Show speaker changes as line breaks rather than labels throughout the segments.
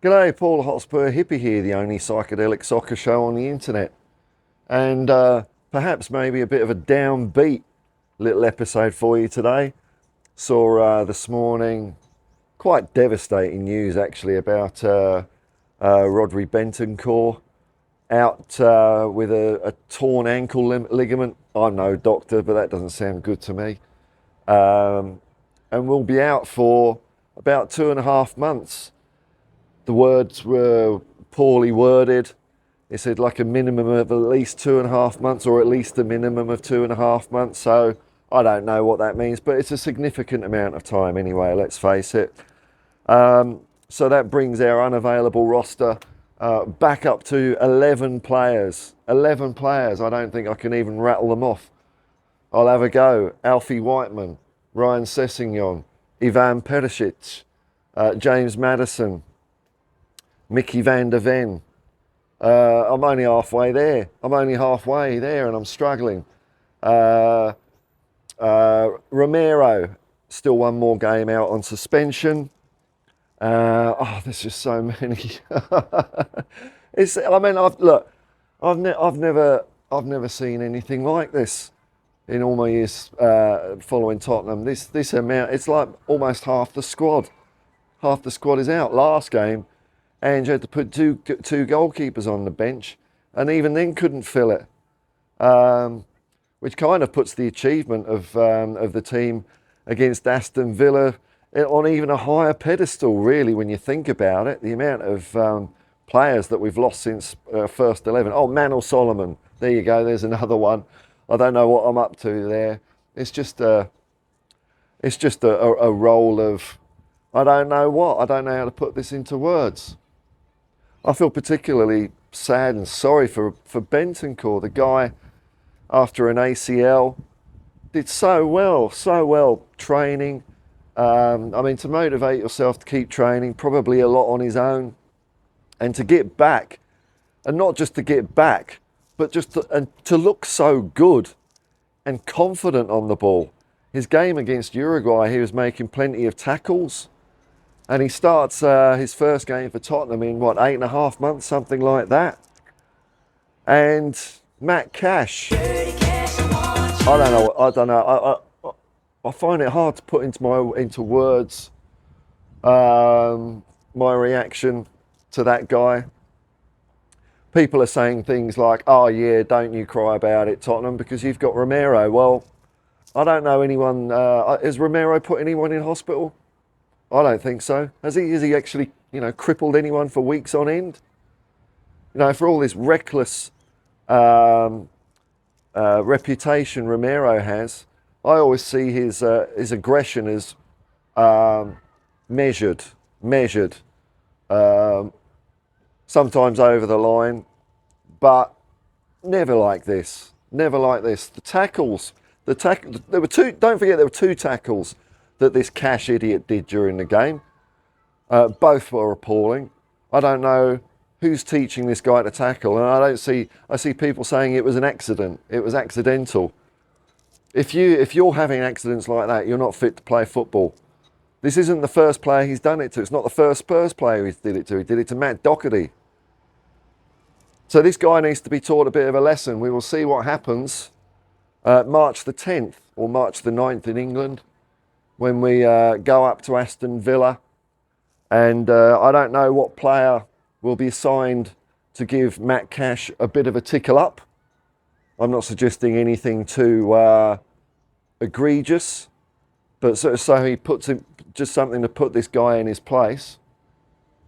G'day, Paul Hotspur Hippie here, the only psychedelic soccer show on the internet. And perhaps maybe a bit of a downbeat little episode for you today. Saw this morning quite devastating news actually about Rodri Bentancur out with a torn ankle ligament. I'm no doctor, but that doesn't sound good to me. And will be out for about 2.5 months. The words were poorly worded. It said like a minimum of at least 2.5 months, or at least a minimum of 2.5 months. So I don't know what that means, but it's a significant amount of time anyway, let's face it. So that brings our unavailable roster back up to 11 players. 11 players. I don't think I can even rattle them off. I'll have a go. Alfie Whiteman, Ryan Sessegnon, Ivan Perisic, James Maddison, Mickey van der Ven. I'm only halfway there. And I'm struggling. Romero, still one more game out on suspension. There's just so many. I've never seen anything like this in all my years following Tottenham. This amount, it's like almost half the squad. Half the squad is out. Last game, Ange had to put two goalkeepers on the bench, and even then couldn't fill it, which kind of puts the achievement of the team against Aston Villa on even a higher pedestal, really, when you think about it. The amount of players that we've lost since first 11. Oh, Manor Solomon, there you go. There's another one. I don't know what I'm up to there. It's just a role of I don't know what. I don't know how to put this into words. I feel particularly sad and sorry for Bentancur, the guy after an ACL did so well training. To motivate yourself to keep training, probably a lot on his own, and to get back, and not just to get back, but just to look so good and confident on the ball. His game against Uruguay, he was making plenty of tackles. And he starts his first game for Tottenham in, 8.5 months, something like that. And Matt Cash, I don't know. I find it hard to put into words my reaction to that guy. People are saying things like, "Oh yeah, don't you cry about it, Tottenham, because you've got Romero." Well, I don't know anyone. Has Romero put anyone in hospital? I don't think so. Has he actually, crippled anyone for weeks on end? For all this reckless reputation Romero has, I always see his aggression as measured, sometimes over the line, but never like this. The tackles, there were two. Don't forget, there were 2 tackles that this Cash idiot did during the game. Both were appalling. I don't know who's teaching this guy to tackle, and I see people saying it was an accident. It was accidental. If you're having accidents like that, you're not fit to play football. This isn't the first player he's done it to. It's not the first Spurs player he did it to. He did it to Matt Doherty. So this guy needs to be taught a bit of a lesson. We will see what happens March the 10th or March the 9th in England, when we go up to Aston Villa. And I don't know what player will be assigned to give Matt Cash a bit of a tickle up. I'm not suggesting anything too egregious, but so he puts him, just something to put this guy in his place.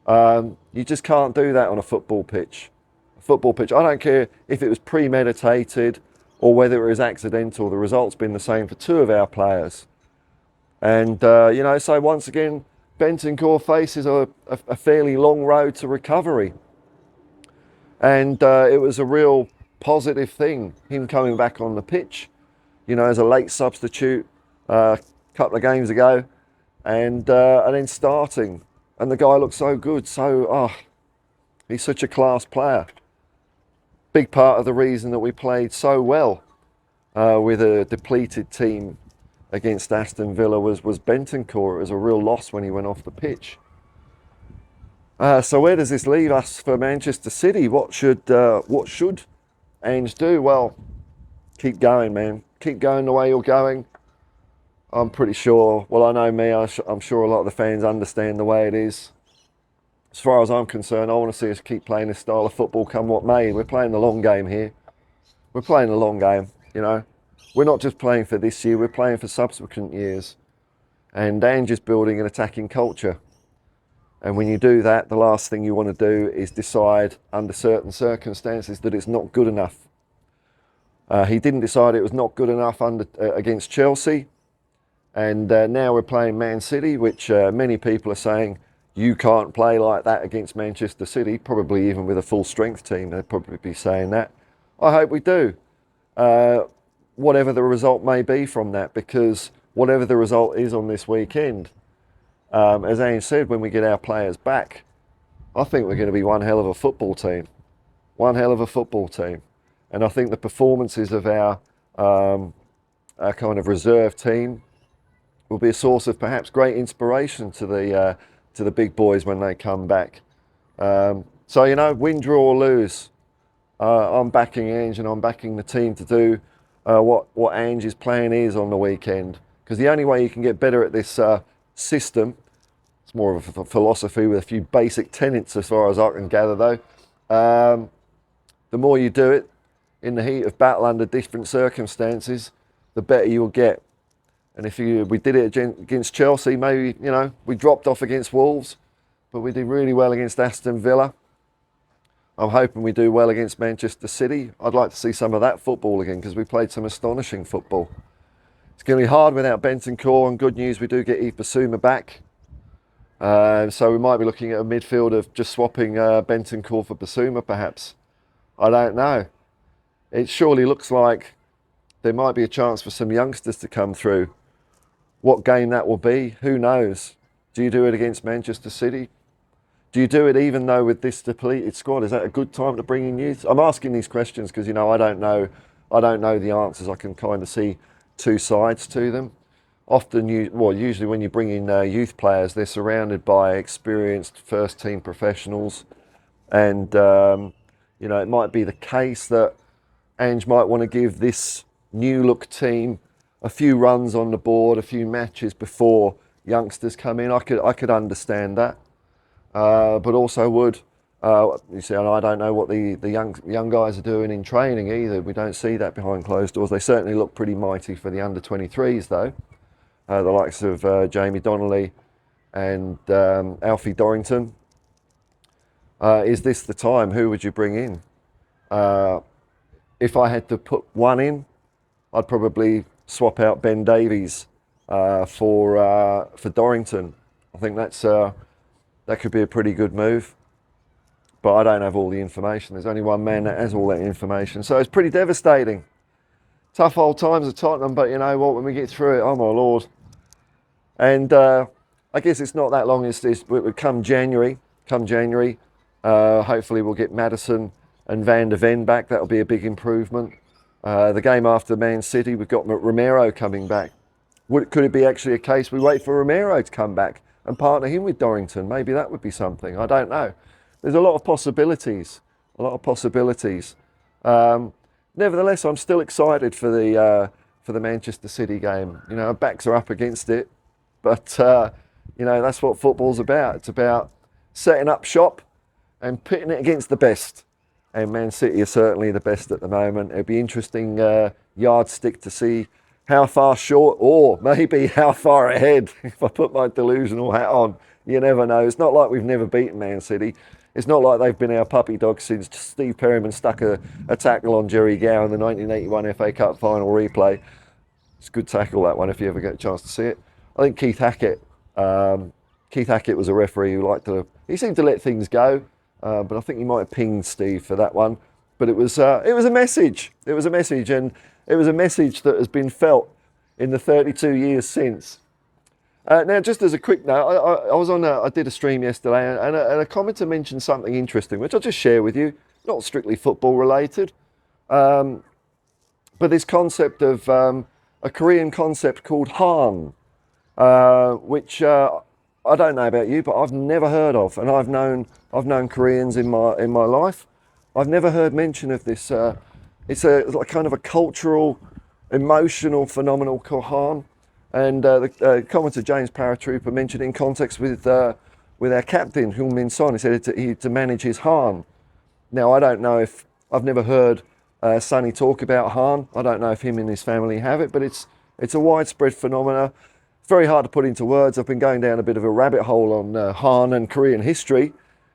You just can't do that on a football pitch. I don't care if it was premeditated or whether it was accidental. The result's been the same for 2 of our players. And, so once again, Bentancur faces a fairly long road to recovery. And it was a real positive thing, him coming back on the pitch, as a late substitute a couple of games ago, and then starting. And the guy looked so good. He's such a class player. Big part of the reason that we played so well with a depleted team against Aston Villa was Bentancur. It was a real loss when he went off the pitch. So where does this leave us for Manchester City? What should Ange do? Well, keep going, man. Keep going the way you're going. I'm pretty sure. Well, I know me. I'm sure a lot of the fans understand the way it is. As far as I'm concerned, I want to see us keep playing this style of football, come what may. We're playing the long game here. We're playing the long game. You know, we're not just playing for this year. We're playing for subsequent years. And Ange is building an attacking culture. And when you do that, the last thing you want to do is decide under certain circumstances that it's not good enough. He didn't decide it was not good enough against Chelsea. And now we're playing Man City, which many people are saying, you can't play like that against Manchester City, probably even with a full strength team. They'd probably be saying that. I hope we do. Whatever the result may be from that, because whatever the result is on this weekend, as Ange said, when we get our players back, I think we're going to be one hell of a football team. One hell of a football team. And I think the performances of our kind of reserve team will be a source of perhaps great inspiration to the big boys when they come back. So, you know, win, draw or lose, I'm backing Ange and I'm backing the team to do what Ange's plan is on the weekend. Because the only way you can get better at this system, it's more of a philosophy with a few basic tenets as far as I can gather though, the more you do it in the heat of battle under different circumstances, the better you'll get. And if we did it against Chelsea, maybe, you know, we dropped off against Wolves, but we did really well against Aston Villa. I'm hoping we do well against Manchester City. I'd like to see some of that football again because we played some astonishing football. It's going to be hard without Bentancur, and good news, we do get Yves Bissouma back. So we might be looking at a midfield of just swapping Bentancur for Bissouma, perhaps. I don't know. It surely looks like there might be a chance for some youngsters to come through. What game that will be, who knows? Do you do it against Manchester City? Do you do it even though with this depleted squad? Is that a good time to bring in youth? I'm asking these questions because, you know, I don't know the answers. I can kind of see two sides to them. Often, usually when you bring in youth players, they're surrounded by experienced first-team professionals. And, you know, it might be the case that Ange might want to give this new-look team a few runs on the board, a few matches before youngsters come in. I could understand that, but also would. You see, and I don't know what the young guys are doing in training either. We don't see that behind closed doors. They certainly look pretty mighty for the under-23s though. The likes of Jamie Donnelly and Alfie Dorrington. Is this the time? Who would you bring in? If I had to put one in, I'd probably swap out Ben Davies for Dorrington. I think that could be a pretty good move. But I don't have all the information. There's only one man that has all that information. So it's pretty devastating. Tough old times at Tottenham, but you know what, when we get through it, oh my Lord. And I guess it's not that long. It's come January, hopefully we'll get Maddison and Van de Ven back. That'll be a big improvement. The game after Man City, we've got Romero coming back. Could it be actually a case we wait for Romero to come back and partner him with Dorrington? Maybe that would be something. I don't know. There's a lot of possibilities. Nevertheless, I'm still excited for the Manchester City game. You know, our backs are up against it, but you know, that's what football's about. It's about setting up shop and pitting it against the best. And Man City are certainly the best at the moment. It'll be interesting yardstick to see how far short or maybe how far ahead. If I put my delusional hat on, you never know. It's not like we've never beaten Man City. It's not like they've been our puppy dog since Steve Perryman stuck a tackle on Jerry Gow in the 1981 FA Cup final replay. It's a good tackle, that one, if you ever get a chance to see it. I think Keith Hackett was a referee who he seemed to let things go. But I think he might have pinged Steve for that one. But it was a message. It was a message, and it was a message that has been felt in the 32 years since. Now, just as a quick note, I did a stream yesterday, and a commenter mentioned something interesting, which I'll just share with you. Not strictly football related, but this concept of a Korean concept called Han, which I don't know about you, but I've never heard of, and I've known Koreans in my life. I've never heard mention of this. It's like kind of a cultural, emotional phenomenon called Han. And the commenter James Paratrooper mentioned in context with our captain Hyung Min Son. He said he had to manage his Han. Now I don't know if I've never heard Sonny talk about Han. I don't know if him and his family have it, but it's a widespread phenomena. It's very hard to put into words. I've been going down a bit of a rabbit hole on Han and Korean history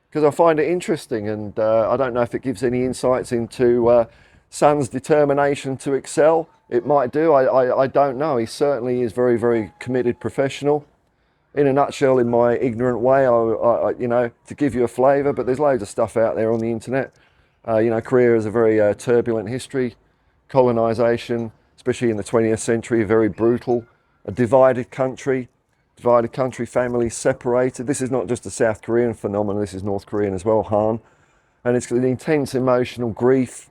because I find it interesting, and I don't know if it gives any insights into Son's determination to excel. It might do. I don't know. He certainly is very, very committed professional. In a nutshell, in my ignorant way, you know, to give you a flavour, but there's loads of stuff out there on the internet. You know, Korea has a very turbulent history, colonisation, especially in the 20th century, very brutal, a divided country, families separated. This is not just a South Korean phenomenon, this is North Korean as well, Han. And it's an intense emotional grief,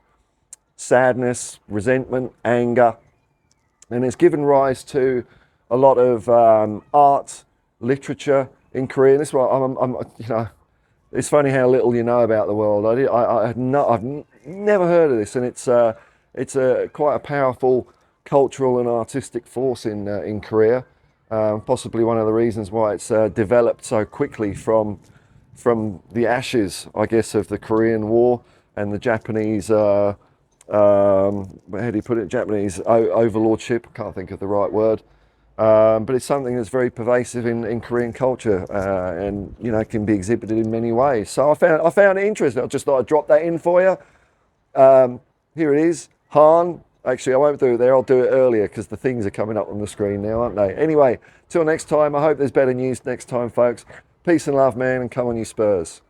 sadness, resentment, anger, and it's given rise to a lot of art, literature in Korea. And this is why I'm you know, it's funny how little you know about the world. I've never heard of this, and it's quite a powerful cultural and artistic force in Korea. Possibly one of the reasons why it's developed so quickly from the ashes, I guess, of the Korean War and the Japanese. How do you put it? Japanese overlordship. I can't think of the right word. But it's something that's very pervasive in Korean culture, and you know, can be exhibited in many ways. So I found it interesting. I just thought I'd drop that in for you. Here it is, Han. Actually, I won't do it there. I'll do it earlier because the things are coming up on the screen now, aren't they? Anyway, till next time. I hope there's better news next time, folks. Peace and love, man, and come on, you Spurs.